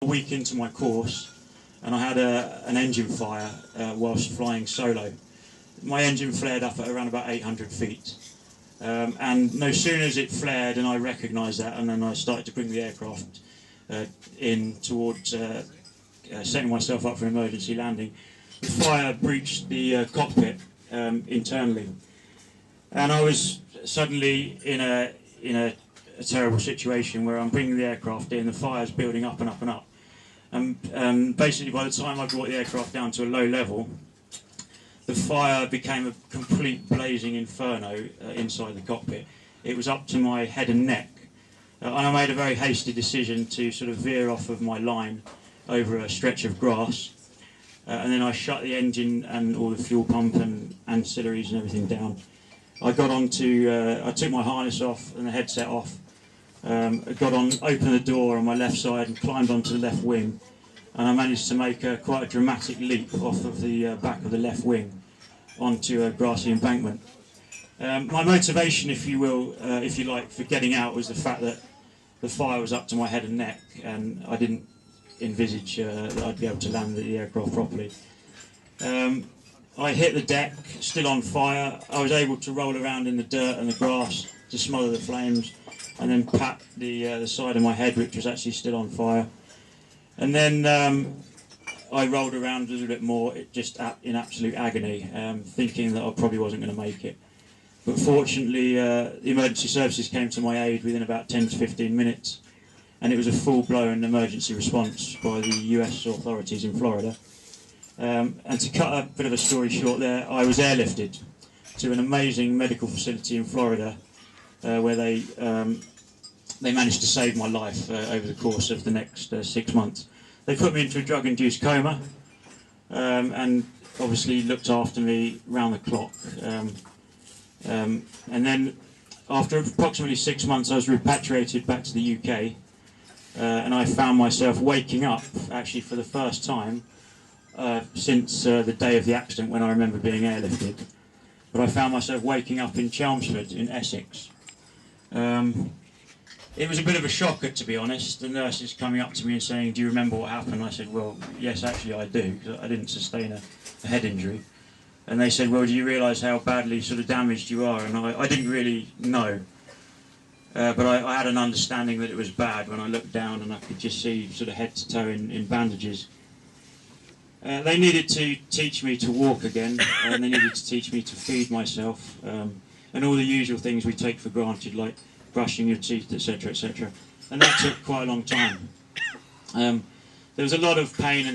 week into my course, and I had an engine fire whilst flying solo. My engine flared up at around about 800 feet. And no sooner as it flared, and I recognised that, and then I started to bring the aircraft in towards setting myself up for emergency landing, the fire breached the cockpit internally. And I was suddenly in a terrible situation where I'm bringing the aircraft in, the fire's building up and up and up. And basically by the time I brought the aircraft down to a low level, the fire became a complete blazing inferno inside the cockpit. It was up to my head and neck. And I made a very hasty decision to sort of veer off of my line over a stretch of grass. And then I shut the engine and all the fuel pump and ancillaries and everything down. I got onto, I took my harness off and the headset off. I got on, opened the door on my left side and climbed onto the left wing. And I managed to make quite a dramatic leap off of the back of the left wing onto a grassy embankment. My motivation, if you will, if you like, for getting out was the fact that the fire was up to my head and neck, and I didn't envisage that I'd be able to land the aircraft properly. I hit the deck, still on fire. I was able to roll around in the dirt and the grass to smother the flames, and then pat the side of my head, which was actually still on fire. And then I rolled around a little bit more, just in absolute agony, thinking that I probably wasn't going to make it. But fortunately, the emergency services came to my aid within about 10 to 15 minutes, and it was a full-blown emergency response by the US authorities in Florida. And to cut a bit of a story short there, I was airlifted to an amazing medical facility in Florida where they managed to save my life over the course of the next 6 months. They put me into a drug-induced coma and obviously looked after me round the clock. And then after approximately 6 months I was repatriated back to the UK, and I found myself waking up actually for the first time since the day of the accident when I remember being airlifted. But I found myself waking up in Chelmsford in Essex. It was a bit of a shocker, to be honest. The nurses coming up to me and saying, "Do you remember what happened?" I said, "Well, yes, actually I do, because I didn't sustain a head injury." And they said, "Well, do you realise how badly sort of damaged you are?" And I didn't really know. But I had an understanding that it was bad when I looked down and I could just see sort of head to toe in bandages. They needed to teach me to walk again, and they needed to teach me to feed myself, and all the usual things we take for granted, like brushing your teeth, etc., etc. And that took quite a long time. There was a lot of pain and